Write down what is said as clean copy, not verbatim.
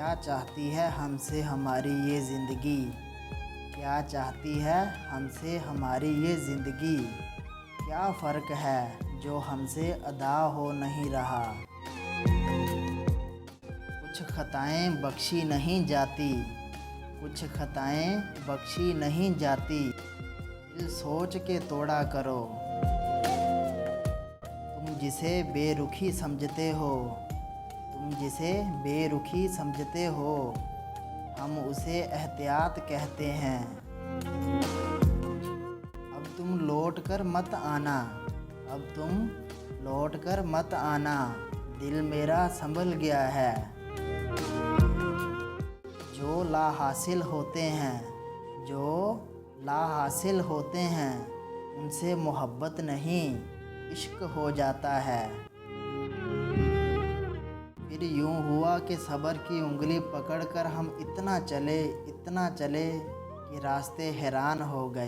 क्या चाहती है हमसे हमारी ये ज़िंदगी, क्या चाहती है हमसे हमारी ये ज़िंदगी। क्या फ़र्क है जो हमसे अदा हो नहीं रहा। कुछ ख़ताएँ बख्शी नहीं जाती, कुछ ख़ताएँ बख्शी नहीं जाती। दिल सोच के तोड़ा करो। तुम जिसे बेरुखी समझते हो, तुम जिसे बेरुखी समझते हो, हम उसे एहतियात कहते हैं। अब तुम लौट कर मत आना, अब तुम लौट कर मत आना, दिल मेरा संभल गया है। जो ला हासिल होते हैं, जो ला हासिल होते हैं, उनसे मोहब्बत नहीं इश्क हो जाता है। फिर यूं हुआ कि सब्र की उंगली पकड़कर हम इतना चले कि रास्ते हैरान हो गए।